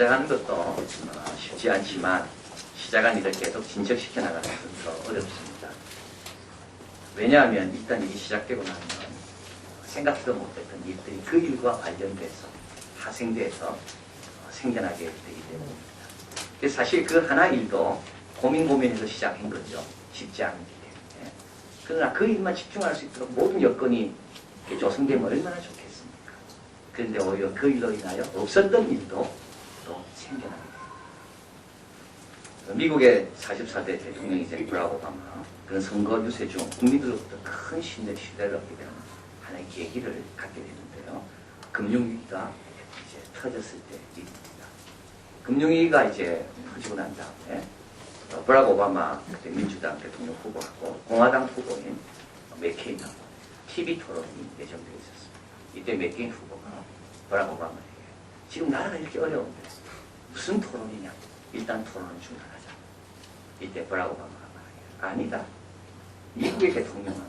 시작하는 것도 쉽지 않지만 시작한 일을 계속 진척시켜 나가는 것은 더 어렵습니다. 왜냐하면 일단 일이 시작되고 나면 생각지도 못했던 일들이 그 일과 관련돼서 파생돼서 생겨나게 되기 때문입니다. 그래서 사실 그 하나 일도 고민해서 시작한 거죠. 쉽지 않은 일 때문에. 그러나 그 일만 집중할 수 있도록 모든 여건이 조성되면 얼마나 좋겠습니까? 그런데 오히려 그 일로 인하여 없었던 일도 또 생겨납니다. 미국의 44대 대통령이자 브라락 오바마, 그런 선거 유세 중 국민들로부터 큰 신뢰를 얻게 되는 하나의 계기를 갖게 되는데요. 금융위기가 이제 터졌을 때 일입니다. 금융위기가 이제 터지고 난 다음에 브라락 오바마 그때 민주당 대통령 후보하고 공화당 후보인 맥케인하고 TV 토론이 예정되어 있었습니다. 이때 맥케인 후보가 브라락 오바마에게 지금 나라가 이렇게 어려운데 무슨 토론이냐? 일단 토론을 중단하자. 이때 브라락 오바마가 말하기를 아니다. 미국의 대통령은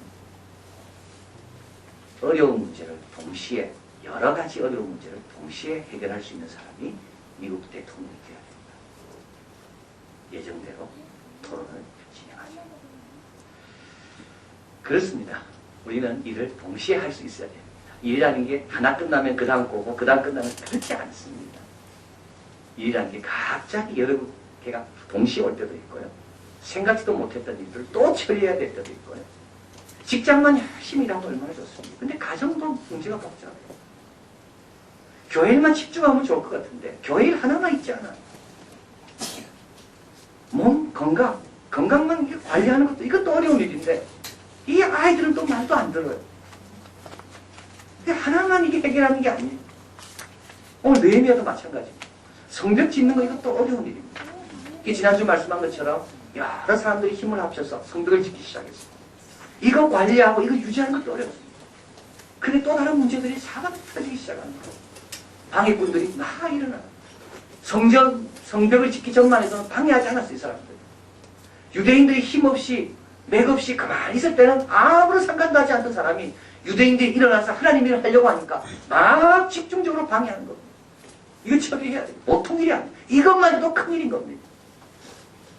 어려운 문제를 동시에 여러 가지 어려운 문제를 동시에 해결할 수 있는 사람이 미국 대통령이 되어야 된다. 예정대로 토론을 진행하자. 그렇습니다. 우리는 일을 동시에 할 수 있어야 됩니다. 일이라는 게 하나 끝나면 그 다음 거고 그 다음 끝나면 그렇지 않습니다. 일이라는 게 갑자기 여러 개가 동시에 올 때도 있고요. 생각지도 못했던 일들을 또 처리해야 될 때도 있고요. 직장만 열심히 일하면 얼마나 좋습니까? 근데 가정도 문제가 복잡해요. 교회일만 집중하면 좋을 것 같은데 교회 일 하나만 있지 않아요. 몸, 건강만 관리하는 것도 이것도 어려운 일인데 이 아이들은 또 말도 안 들어요. 근데 하나만 이게 해결하는 게 아니에요. 오늘 네헤미야도 마찬가지입니다. 성벽 짓는 거 이것도 어려운 일입니다. 지난주 말씀한 것처럼 여러 사람들이 힘을 합쳐서 성벽을 짓기 시작했습니다. 이거 관리하고 이거 유지하는 것도 어렵습니다. 근데 또 다른 문제들이 사방에 터지기 시작하는 거예요. 방해꾼들이 막 일어나요. 성벽을 짓기 전만 해서는 방해하지 않았어요, 이 사람들. 유대인들이 힘없이, 맥없이 가만히 있을 때는 아무런 상관도 하지 않던 사람이 유대인들이 일어나서 하나님 일을 하려고 하니까 막 집중적으로 방해하는 겁니다. 이거 처리해야 돼요. 보통 일이 아니에요. 이것만 해도 큰 일인 겁니다.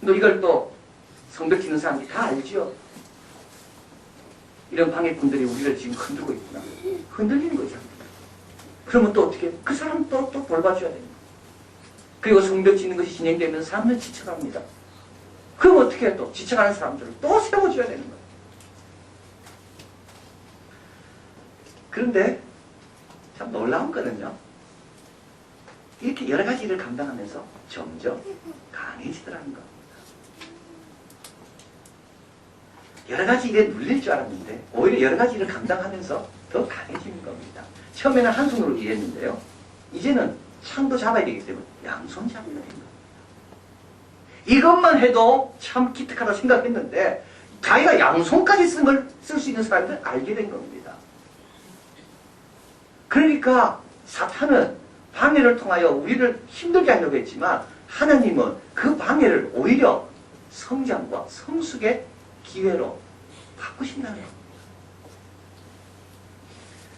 또 이걸 또 성벽 짓는 사람들이 다 알죠. 이런 방해꾼들이 우리를 지금 흔들고 있구나. 흔들리는 거죠. 그러면 또 어떻게 해요? 그 사람 또 돌봐줘야 됩니다. 그리고 성벽 짓는 것이 진행되면 사람들 지쳐갑니다. 그럼 어떻게 해요? 또 지쳐가는 사람들을 또 세워줘야 되는 거예요. 그런데 참 놀라운 거는요. 이렇게 여러 가지 일을 감당하면서 점점 강해지더라는 겁니다. 여러 가지 일에 눌릴 줄 알았는데 오히려 여러 가지 일을 감당하면서 더 강해지는 겁니다. 처음에는 한 손으로 일했는데요. 이제는 창도 잡아야 되기 때문에 양손 잡아야 되는 겁니다. 이것만 해도 참 기특하다 생각했는데 자기가 양손까지 쓸 수 있는 사람들은 알게 된 겁니다. 그러니까 사탄은 방해를 통하여 우리를 힘들게 하려고 했지만 하나님은 그 방해를 오히려 성장과 성숙의 기회로 바꾸신다는 겁니다.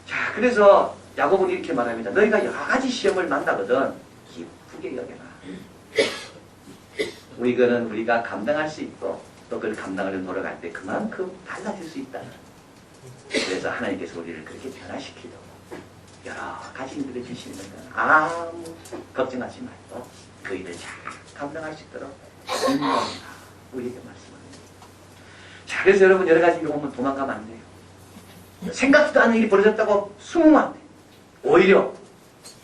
자, 그래서 야고보는 이렇게 말합니다. 너희가 여러 가지 시험을 만나거든 기쁘게 여겨라. 우리가 감당할 수 있고 또 그걸 감당하려고 노력할 때 그만큼 달라질 수 있다. 그래서 하나님께서 우리를 그렇게 변화시키려고 여러 가지 일들을 주시는 건 아무 걱정하지 말고 그 일을 잘 감당할 수 있도록 인도한다. 우리에게 말씀합니다. 자, 그래서 여러분 여러 가지 일 오면 도망가면 안 돼요. 생각지도 않은 일이 벌어졌다고 숨으면 안 돼요. 오히려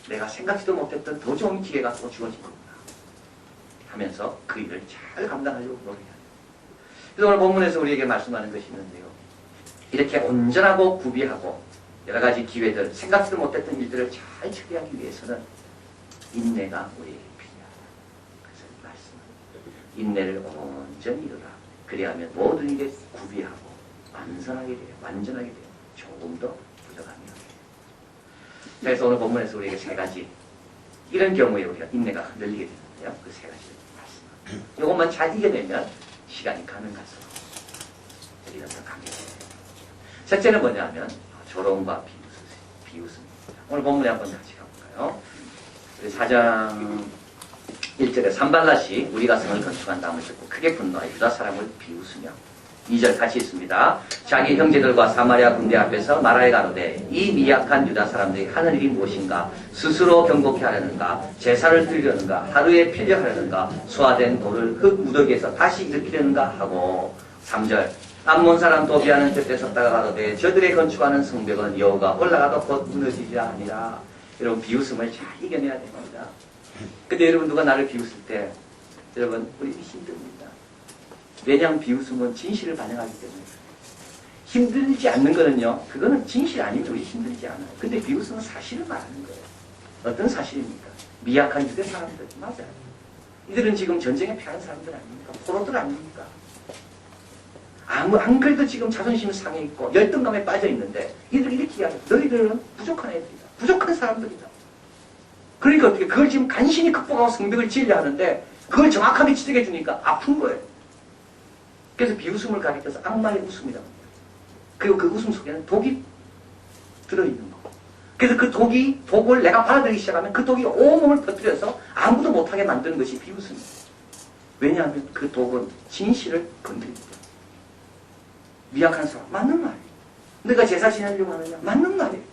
내가 생각지도 못했던 더 좋은 기회가 또 주어지구나 하면서 그 일을 잘 감당하려고 노력해야 돼요. 그래서 오늘 본문에서 우리에게 말씀하는 것이 있는데요. 이렇게 온전하고 구비하고 여러 가지 기회들, 생각지도 못했던 일들을 잘 처리하기 위해서는 인내가 우리에게 필요하다. 그래서 말씀합니다. 인내를 온전히 이루라. 그래야하면 모든 일에 구비하고 완전하게 돼요. 조금 더 부족함이 없게. 그래서 오늘 본문에서 우리에게 세 가지 이런 경우에 우리가 인내가 흔들리게 되는데요. 그 세 가지를 말씀합니다. 이것만 잘 이겨내면 시간이 가는 갈수록 우리가 더 강해져요. 첫째는 뭐냐 하면 조롱과 비웃음입니다. 오늘 본문에 한번 같이 가볼까요? 우리 4장 1절에 산발랏이 우리가 성을 건축한 다음을 듣고 크게 분노하여 유다 사람을 비웃으며 2절 같이 있습니다. 자기 형제들과 사마리아 군대 앞에서 말하여 가로되 이 미약한 유다 사람들이 하는 일이 무엇인가? 스스로 경고케 하려는가? 제사를 드리려는가? 하루에 필려 하려는가? 소화된 돌을 흙 무더기에서 다시 일으키려는가? 하고 3절 암몬 사람 도비아는 곁에 섰다가 가로되 저들의 건축하는 성벽은 여호가 올라가도 곧 무너지리라 하니라. 여러분 비웃음을 잘 이겨내야 됩니다. 근데 여러분 누가 나를 비웃을 때 여러분 우리 힘듭니다. 왜냐하면 비웃음은 진실을 반영하기 때문에. 힘들지 않는 거는요, 그거는 진실 아니면 우리 힘들지 않아요. 근데 비웃음은 사실을 말하는 거예요. 어떤 사실입니까? 미약한 유대 사람들, 맞아요. 이들은 지금 전쟁에 패한 사람들 아닙니까? 포로들 아닙니까? 안 그래도 지금 자존심 상해 있고 열등감에 빠져 있는데 이들 이렇게 이야기해요. 너희들은 부족한 애들이다. 부족한 사람들이다. 그러니까 어떻게 그걸 지금 간신히 극복하고 성벽을 지으려 하는데 그걸 정확하게 지적해 주니까 아픈 거예요. 그래서 비웃음을 가리켜서 악마의 웃음이라고 합니다. 그리고 그 웃음 속에는 독이 들어있는 거고. 그래서 그 독을 내가 받아들이기 시작하면 그 독이 온몸을 퍼뜨려서 아무도 못하게 만드는 것이 비웃음이에요. 왜냐하면 그 독은 진실을 건드립니다. 미약한 사람, 맞는 말이에요. 내가 제사 지내려고 하느냐? 맞는 말이에요.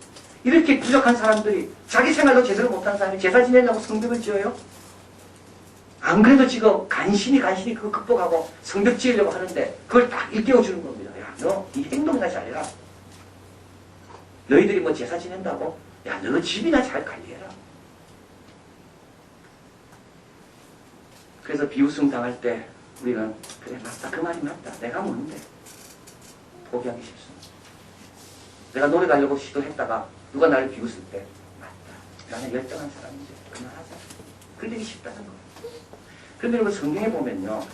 이렇게 부족한 사람들이 자기 생활도 제대로 못하는 사람이 제사 지내려고 성벽을 지어요? 안 그래도 지금 간신히 그거 극복하고 성벽 지으려고 하는데 그걸 딱 일깨워주는 겁니다. 야, 너 이 행동이나 잘해라. 너희들이 뭐 제사 지낸다고? 야, 너 집이나 잘 관리해라. 그래서 비웃음 당할 때 우리는 그래 맞다, 그 말이 맞다. 내가 뭔데? 포기하기 쉽습니다. 내가 노래 가려고 시도했다가 누가 나를 비웃을 때 맞다. 나는 열등한 사람인지 그만하자. 그러기 쉽다는 거예요. 그런데 여러분 성경에 보면요.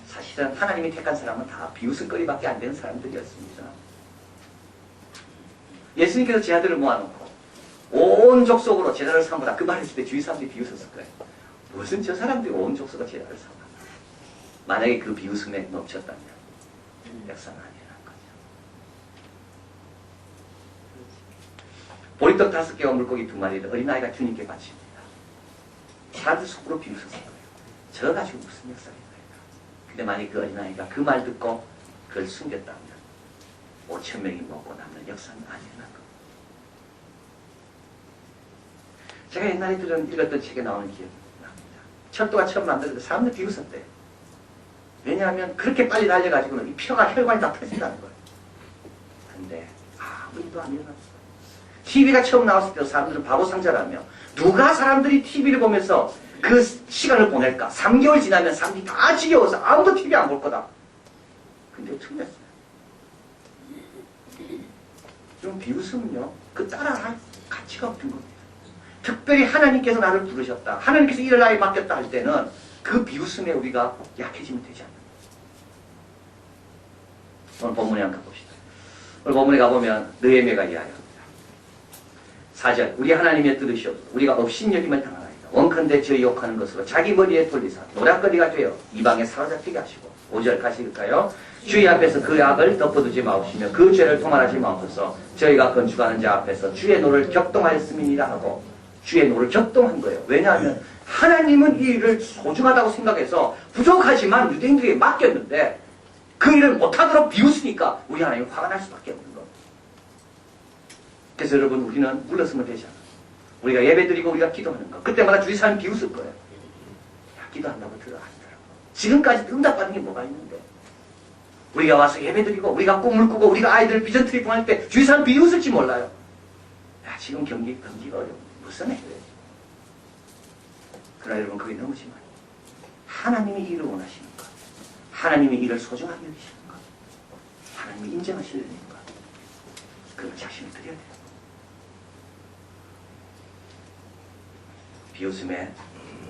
사실은 하나님이 택한 사람은 다 비웃음거리밖에 안 되는 사람들이었습니다. 예수님께서 제 아들을 모아놓고 온 족속으로 제자를 삼으라 그 말했을 때 주위 사람들이 비웃었을 거예요. 무슨 저 사람들이 온 족속으로 제자를 삼아. 만약에 그 비웃음에 넘쳤다면 역사는 아니라는 거죠. 보리떡 5개와 물고기 2마리를 어린아이가 주님께 바칩니다. 사람들 속으로 비웃었을 거예요. 저 가지고 무슨 역사를 할까? 근데 만약 그 어린아이가 그 말 듣고 그걸 숨겼다면 5,000명이 먹고 남는 역사는 아니라는 겁니다. 제가 옛날에 읽었던 책에 나오는 기억이 납니다. 철도가 처음 만들어서 사람들 비웃었대요. 왜냐하면 그렇게 빨리 달려가지고는 이 뼈가 혈관이 다 터진다는 거예요. 근데 아무 일도 안 일어났어요. TV가 처음 나왔을 때 사람들은 바보 상자라며 누가 사람들이 TV를 보면서 그 시간을 보낼까? 3개월 지나면 사람들이 다 지겨워서 아무도 TV 안 볼 거다. 근데 틀렸어요. 좀 비웃음은요, 그 따라할 가치가 없는 겁니다. 특별히 하나님께서 나를 부르셨다. 하나님께서 일을 나에게 맡겼다 할 때는 그 비웃음에 우리가 약해지면 되지 않나. 오늘 본문에 한번 가봅시다. 오늘 본문에 가보면 느헤미야가 이야기합니다. 4절 우리 하나님의 뜻이옵소서 우리가 업신여김을 당하나이다. 원컨대 저희 욕하는 것으로 자기 머리에 돌리사 노략거리가 되어 이방에 사로잡히게 하시고 5절 같이 읽을까요? 주의 앞에서 그 악을 덮어두지 마옵시며 그 죄를 통할하지 마옵소서. 저희가 건축하는 자 앞에서 주의 노를 격동하였음이니라 하고 주의 노를 격동한 거예요. 왜냐하면 하나님은 이 일을 소중하다고 생각해서 부족하지만 유대인들에게 맡겼는데 그 일을 못하도록 비웃으니까 우리 하나님이 화가 날 수밖에 없는 겁니다. 그래서 여러분 우리는 물러서면 되지 않아요. 우리가 예배드리고 우리가 기도하는 거 그때마다 주위 사람이 비웃을 거예요. 야, 기도한다고 들어가시더라고. 지금까지 응답받은 게 뭐가 있는데 우리가 와서 예배드리고 우리가 꿈을 꾸고 우리가 아이들 비전 트리핑 할 때 주위 사람 비웃을지 몰라요. 야, 지금 경기가 어려워. 무슨 해야 돼? 그러나 여러분 그게 너무 심해요. 하나님이 이 일을 원하시는 것, 하나님이 이를 소중하게 여기시는 것, 하나님이 인정하시는 것, 그걸 자신을 드려야 돼요. 비웃음에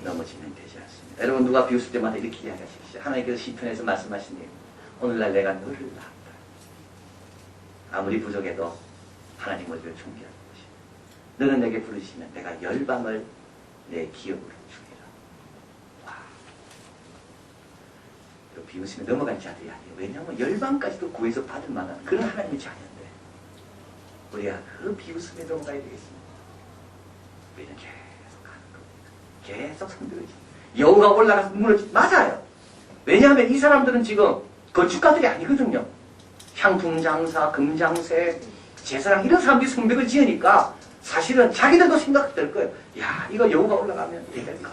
넘어지면 되지 않습니다. 여러분 누가 비웃을 때마다 이렇게 이야기하십시오. 하나님께서 시편에서 말씀하신 일, 오늘날 내가 너를 낳았다. 아무리 부족해도 하나님 우리를 존귀하는 것이. 너는 내게 부르시면 내가 열방을 내 기업으로 주리라. 와. 비웃음에 넘어갈 자들이 아니에요. 왜냐하면 열방까지도 구해서 받을 만한 그런 하나님의 자녀인데 우리가 그 비웃음에 넘어가야 되겠습니다. 우리는 계속 가는 겁니다. 계속 손들어지. 여우가 올라가서 무너지 맞아요. 왜냐하면 이 사람들은 지금 건축가들이 아니거든요. 향품장사, 금장세, 제사장 이런 사람들이 성벽을 지으니까 사실은 자기들도 생각될 거예요. 야, 이거 여우가 올라가면 되겠나?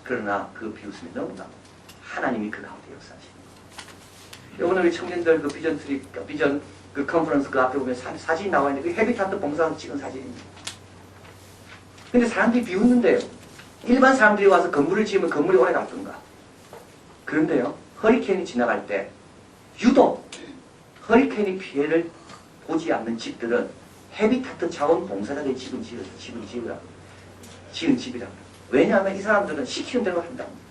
그러나 그 비웃음이 너무나 하나님이 그 가운데 역사하십니다. 오늘 우리 청년들 그 비전 그 컨퍼런스 그 앞에 보면 사진이 나와 있는데 그 헤비타트 봉사하고 찍은 사진입니다. 근데 사람들이 비웃는데요. 일반 사람들이 와서 건물을 지으면 건물이 오래 갔던가. 그런데요, 허리케인이 지나갈 때 유독 허리케인이 피해를 보지 않는 집들은 헤비타트 자원 봉사자들이 지은 집이라고. 왜냐하면 이 사람들은 시키는 대로 한다는 거예요.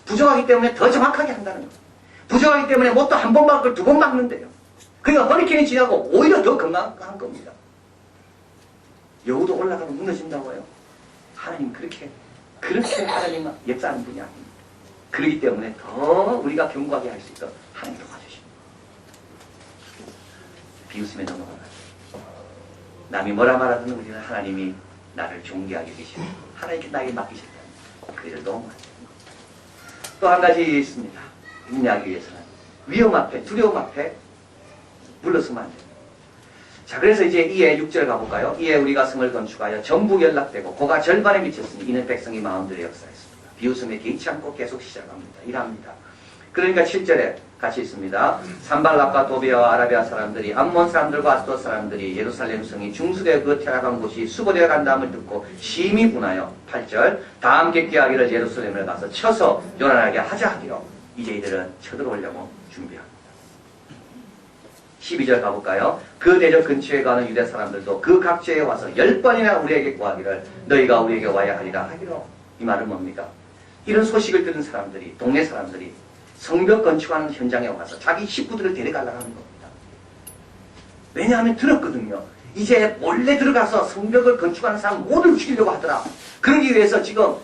부족하기 때문에 더 정확하게 한다는 거예요. 부족하기 때문에 뭣도 한 번 막을 두 번 막는데요. 그러니까 허리케인이 지나고 오히려 더 건강한 겁니다. 여우도 올라가면 무너진다고요. 하나님 그렇게 하나님 역사하는 분이 아닙니다. 그렇기 때문에 더 우리가 견고하게 할 수 있도록 하나님 도와주십니다. 비웃음에 넘어가라. 남이 뭐라 말하든 우리는 하나님이 나를 존귀하게 계시고 하나님께 나에게 맡기셨다. 그 일을 너무 많이 또 한 가지 있습니다. 인내하기 위해서는 위험 앞에, 두려움 앞에 물러서면 안 됩니다. 자, 그래서 이제 이에 6절 가볼까요? 이에 우리가 성을 건축하여 전부 연락되고 고가 절반에 미쳤으니 이는 백성이 마음대로 역사했습니다. 비웃음에 개의치 않고 계속 시작합니다. 일합니다. 그러니까 7절에 같이 있습니다. 산발락과 도비아와 아라비아 사람들이 암몬 사람들과 아스돗 사람들이 예루살렘 성이 중수되어 그 퇴락한 곳이 수거되어 간다음을 듣고 심히 분하여 8절 다 함께 꾀하기를 예루살렘을 가서 쳐서 요란하게 하자 하기로 이제 이들은 쳐들어오려고 준비합니다. 12절 가볼까요? 그 대적 근처에 가는 유대 사람들도 그 각지에 와서 10번이나 우리에게 구하기를 너희가 우리에게 와야 하리라 하기로. 이 말은 뭡니까? 이런 소식을 들은 사람들이, 동네 사람들이 성벽 건축하는 현장에 와서 자기 식구들을 데려가려고 하는 겁니다. 왜냐하면 들었거든요. 이제 몰래 들어가서 성벽을 건축하는 사람 모두를 죽이려고 하더라. 그러기 위해서 지금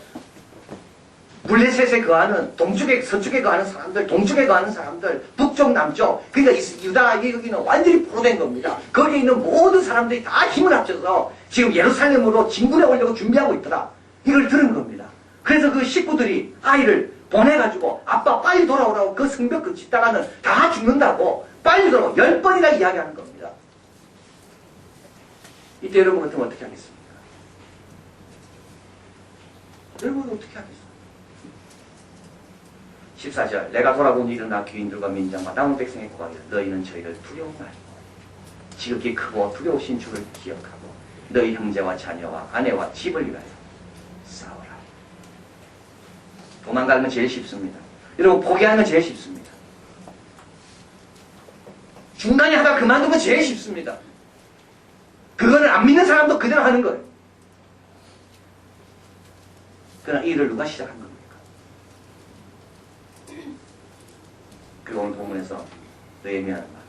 블레셋에 거하는 동쪽에 서쪽에 거하는 사람들, 동쪽에 거하는 사람들, 북쪽 남쪽, 그러니까 유다 여기는 완전히 포로된 겁니다. 거기에 있는 모든 사람들이 다 힘을 합쳐서 지금 예루살렘으로 진군해 오려고 준비하고 있더라. 이걸 들은 겁니다. 그래서 그 식구들이 아이를 보내가지고 아빠 빨리 돌아오라고 그 성벽 그 짓다가는 다 죽는다고 빨리 돌아오 10번이나 이야기하는 겁니다. 이때 여러분 같으면 어떻게 하겠습니까? 여러분 어떻게 하겠습니까? 14절 내가 돌아보니 일어나 귀인들과 민장과 남은 백성의 구하기를 너희는 저희를 두려워 말고 지극히 크고 두려우신 주를 기억하고 너희 형제와 자녀와 아내와 집을 위하여 싸워라. 도망가는 건 제일 쉽습니다. 여러분 포기하는 건 제일 쉽습니다. 중간에 하다가 그만두는 건 제일 쉽습니다. 그거는 안 믿는 사람도 그대로 하는 거예요. 그러나 이 일을 누가 시작한 겁니까? 그리고 오늘 본문에서 느헤미야는 말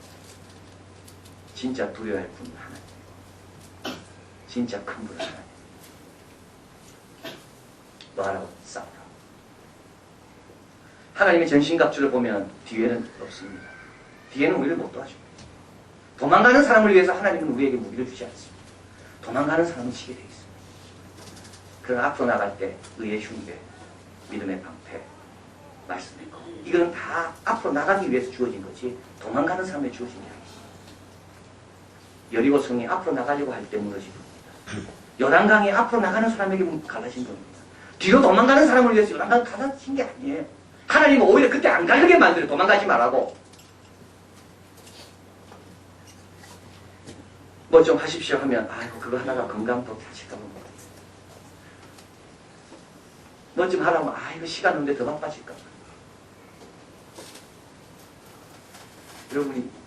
진짜 두려워할 분은 하나님, 진짜 큰 분은 하나님. 너하라고 싸우라. 하나님의 전신갑주를 보면 뒤에는 없습니다. 뒤에는 우리를 못 도와줍니다. 도망가는 사람을 위해서 하나님은 우리에게 무기를 주지 않습니다. 도망가는 사람은 지게 되어 있습니다. 그러나 앞으로 나갈 때 의의 흉배, 믿음의 방패, 말씀의 것, 이거는 다 앞으로 나가기 위해서 주어진 거지 도망가는 사람에 주어진 게 아닙니다. 여리고성이 앞으로 나가려고 할 때 무너진 겁니다. 요단강이 앞으로 나가는 사람에게 갈라진 겁니다. 뒤로 도망가는 사람을 위해서 요단강 갈라진 게 아니에요. 하나님은 오히려 그때 안 가려게 만들어. 도망가지 말라고. 뭐 좀 하십시오 하면 아이고 그거 하나가 건강도 다칠까 봐. 뭐 좀 하라면 아이고 시간 없는데 더 바빠질까 봐.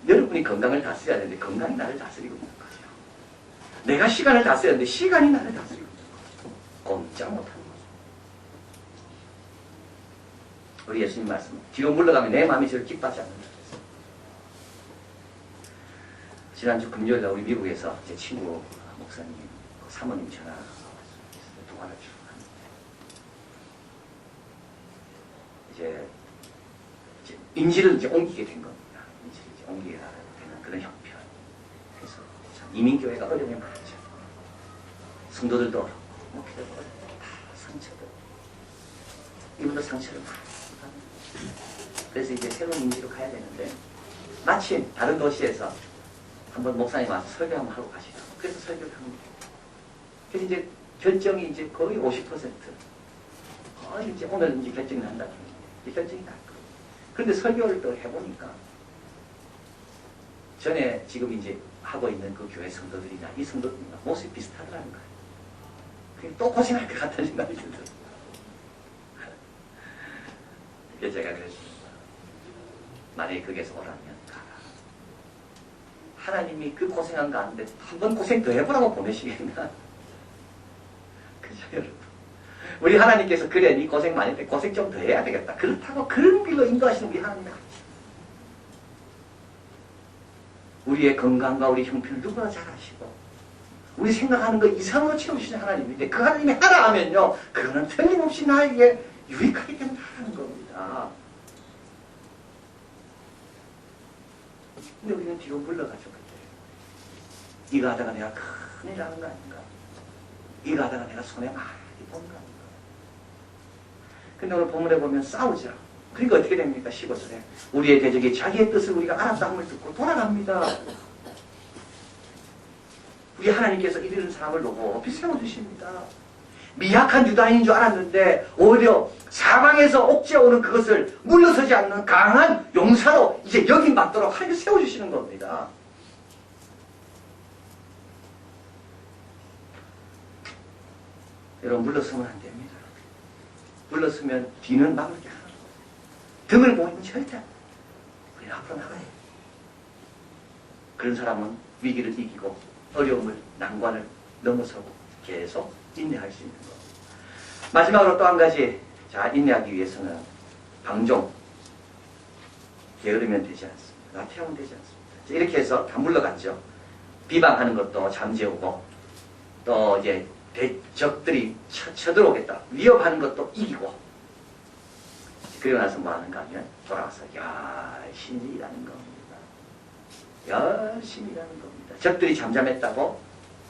여러분이 건강을 다스려야 되는데 건강이 나를 다스리고 있는 거죠. 내가 시간을 다스려야 되는데 시간이 나를 다스리고 있는 거죠. 꼼짝 못하는 거죠. 우리 예수님 말씀 뒤로 물러가면 내 마음이 저를 기뻐하지 않는다. 지난주 금요일날 우리 미국에서 제 친구 목사님 사모님 전화가 왔어요. 통화를 쭉 하는데 이제 인지를 이제 옮기게 된 겁니다. 인지를 이제 옮기게 되는 그런 형편. 그래서 참 이민교회가 어려움이 많죠. 성도들도 어렵고 목회자도 어렵고 다 상처도 이분도 상처를 많이 받아요. 그래서 이제 새로운 임시로 가야 되는데 마침 다른 도시에서 한번 목사님 와서 설교 한번 하고 가시죠. 그래서 설교를 합니다. 그래서 이제 결정이 이제 거의 50%. 이제 오늘 이제 결정이 난다. 이제 결정이 날 거예요. 그런데 설교를 또 해보니까 전에 지금 이제 하고 있는 그 교회 성도들이나 이 성도들이나 모습이 비슷하더라는 거예요. 그게 또 고생할 것 같다는 생각이 들더라고요. 그래서 제가 그랬습니다. 만약에 거기에서 오라면 가라. 하나님이 그 고생한 가운데 한 번 고생 더 해보라고 보내시겠나? 그죠, 여러분? 우리 하나님께서 그래, 네 고생 많이 했는데 고생 좀 더 해야 되겠다. 그렇다고 그런 길로 인도하시는 우리 하나님 아니죠. 우리의 건강과 우리 형편을 누구나 잘 아시고 우리 생각하는 것 이상으로 채우시는 하나님인데 그 하나님이 하라 하면요, 그거는 틀림없이 나에게 유익하게 된다는 겁니다. 근데 우리는 뒤로 물러가죠. 그때 이거 하다가 내가 큰일 나는 거 아닌가? 이거 하다가 내가 손해 많이 본 거 아닌가? 근데 오늘 본문에 보면 싸우자. 그러니까 어떻게 됩니까? 15절에 우리의 대적이 자기의 뜻을 우리가 알았다 함을 듣고 돌아갑니다. 우리 하나님께서 이런 사람을 높이 세워주십니다. 미약한 유다인인 줄 알았는데 오히려 사방에서 옥죄어오는 그것을 물러서지 않는 강한 용사로 이제 여김받도록 하나님 세워주시는 겁니다. 여러분, 물러서면 안 됩니다. 물러서면 뒤는 막을 게 하나도 없어요. 등을 보이면 절대 우리는 앞으로 나가야 해요. 그런 사람은 위기를 이기고 어려움을, 난관을 넘어서고 계속 인내할 수 있는 것. 마지막으로 또 한 가지, 자, 인내하기 위해서는 방종, 게으르면 되지 않습니다. 나태하면 되지 않습니다. 이렇게 해서 다 물러갔죠. 비방하는 것도 잠재우고 또 이제 적들이 쳐들어오겠다. 위협하는 것도 이기고. 그리고 나서 뭐 하는가 하면 돌아와서 열심히 일하는 겁니다. 열심히 일하는 겁니다. 적들이 잠잠했다고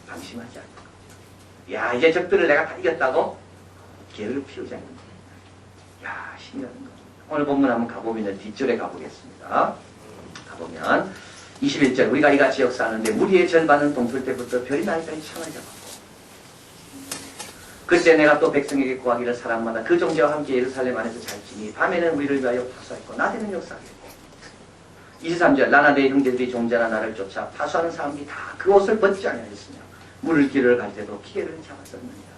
방심하지 않는 겁니다. 이제 적들을 내가 다 이겼다고 게으를 피우지 않는 겁니다. 열심히 일하는 겁니다. 오늘 본문 한번 가보면 뒷줄에 가보겠습니다. 가보면 21절, 우리가 이같이 역사하는데 무리의 절반은 동틀 때부터 별이 나기까지 창을 잡았고 그때 내가 또 백성에게 구하기를 사람마다 그 존재와 함께 예루살렘 안에서 잘 지니 밤에는 우리를 위하여 파수하였고 낮에는 역사하겠고 23절, 나나 내 형제들이 종자나 나를 쫓아 파수하는 사람들이 다 그 옷을 벗지 아니하였으며 물을 길을 갈 때도 기계를 잡았었느니라.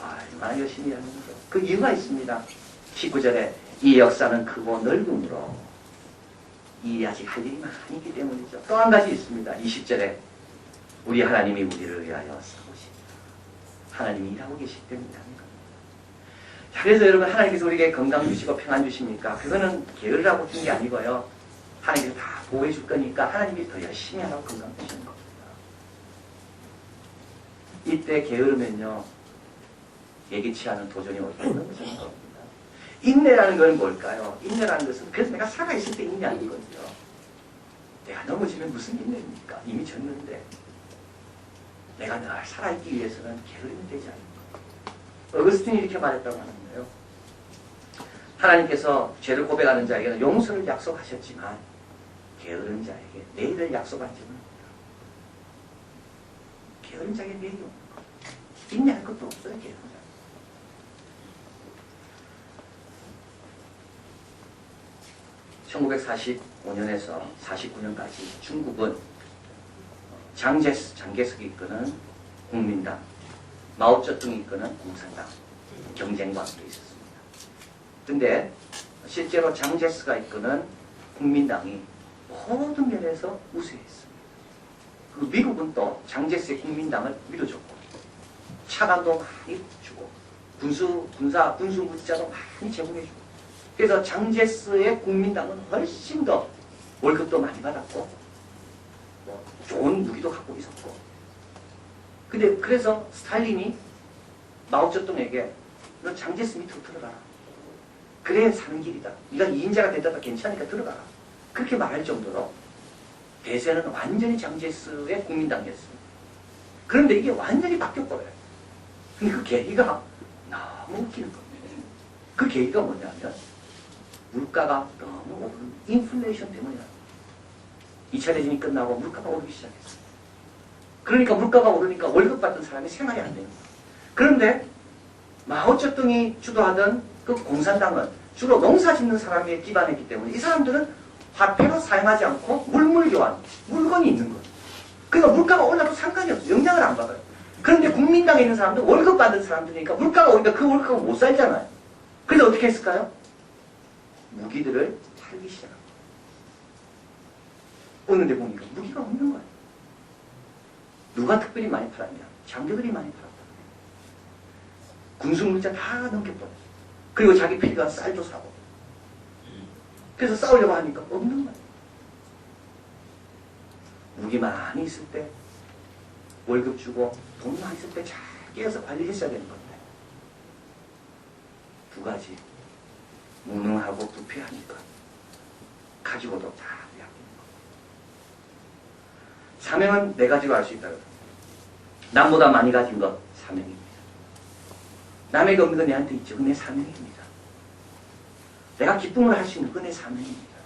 얼마나 열심히 하는 거죠. 그 이유가 있습니다. 19절에 이 역사는 크고 넓음으로 이 아직 할 일이 많이 있기 때문이죠. 또 한 가지 있습니다. 20절에 우리 하나님이 우리를 위하여 싸우십니다. 하나님이 일하고 계시기 때문에 하는 겁니다. 자, 그래서 여러분, 하나님께서 우리에게 건강 주시고 평안 주십니까? 그거는 게으르라고 준 게 아니고요. 하나님께서 다 보호해 줄 거니까 하나님이 더 열심히 하라고 건강 주시는 겁니다. 이때 게으르면요, 예기치 않은 도전이 오게 넘어지는 겁니다. 인내라는 건 뭘까요? 인내라는 것은 그래서 내가 살아있을 때 인내하는 거죠. 내가 넘어지면 무슨 인내입니까? 이미 졌는데 내가 늘 살아있기 위해서는 게으르면 되지 않을까. 어거스틴이 이렇게 말했다고 하는 거예요. 하나님께서 죄를 고백하는 자에게는 용서를 약속하셨지만 게으른 자에게 내일을 약속하지 않습니다. 게으른 자에게 내일이 없는 거예요. 인내할 것도 없어요. 게으른 자. 1945년에서 49년까지 중국은 장개석이 이끄는 국민당, 마오쩌둥이 이끄는 공산당 경쟁과 함께 있었습니다. 근데 실제로 장제스가 이끄는 국민당이 모든 면에서 우세했습니다. 그 미국은 또 장제스의 국민당을 밀어줬고 차관도 많이 주고 군수 문자도 많이 제공해주고 그래서 장제스의 국민당은 훨씬 더 월급도 많이 받았고 좋은 무기도 갖고 있었고 근데 그래서 스탈린이 마오쩌둥에게 너 장제스 밑으로 들어가라. 그래야 사는 길이다. 네가 2인자가 됐다가 괜찮으니까 들어가라. 그렇게 말할 정도로 대세는 완전히 장제스의 국민당이었습니다. 그런데 이게 완전히 바뀌어버려요. 근데 그 계기가 너무 그 계기가 뭐냐면 물가가 너무 오르는 인플레이션 때문이야. 2차 대전이 끝나고 물가가 오르기 시작했어. 그러니까 물가가 오르니까 월급 받던 사람이 생활이 안 되는 거야. 그런데 마오쩌둥이 주도하던 그 공산당은 주로 농사 짓는 사람에 기반했기 때문에 이 사람들은 화폐로 사용하지 않고 물물교환, 물건이 있는 거예요. 그러니까 물가가 올라도 상관이 없어요. 영향을 안 받아요. 그런데 국민당에 있는 사람들 월급 받은 사람들이니까 물가가 오니까 그 월급을 못 살잖아요. 그래서 어떻게 했을까요? 무기들을 팔기 시작합니다. 어느 데 보니까 무기가 없는 거예요. 누가 특별히 많이 팔았냐? 장교들이 많이 팔았다. 군수물자 다 넘겨버렸어. 그리고 자기 필요한 쌀도 사고. 그래서 싸우려고 하니까 없는 거예요. 무기 많이 있을 때 월급 주고 돈 많이 있을 때 잘 깨어서 관리했어야 되는 건데 두 가지 무능하고 부패하니까 가지고도 다 빼앗기는 거예요. 사명은 네 가지로 알 수 있다. 남보다 많이 가진 것 사명입니다. 남에게 없는 건 내한테 있죠. 그건 내 사명입니다. 내가 기쁨을 할 수 있는 건 내 사명입니다.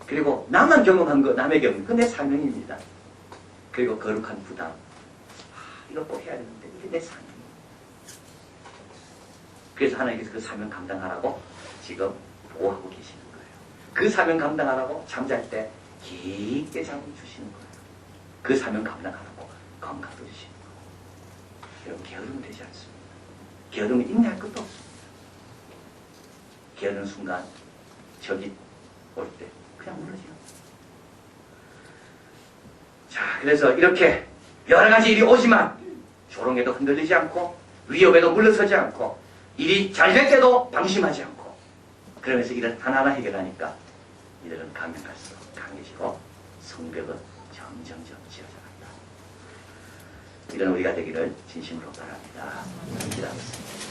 그리고 나만 경험한 거 남에게 없는 건 내 사명입니다. 그리고 거룩한 부담. 이거 꼭 해야 되는데 이게 내 사명입니다. 그래서 하나님께서 그 사명 감당하라고 지금 보호하고 계시는 거예요. 그 사명 감당하라고 잠잘 때 깊게 잠을 주시는 거예요. 그 사명 감당하라고 건강도 주시는 거예요. 여러분 게으르면 되지 않습니다. 게으르면 인내할 것도 없습니다. 게으르는 순간 적이 올 때 그냥 무너지는 거예요. 자, 그래서 이렇게 여러 가지 일이 오지만 조롱에도 흔들리지 않고 위협에도 물러서지 않고 일이 잘 될 때도 방심하지 않고 그러면서 일을 하나하나 해결하니까 이들은 가면 갈수록 강해지고 성벽은 점점점 지어져 간다. 이런 우리가 되기를 진심으로 바랍니다. 기도하겠습니다.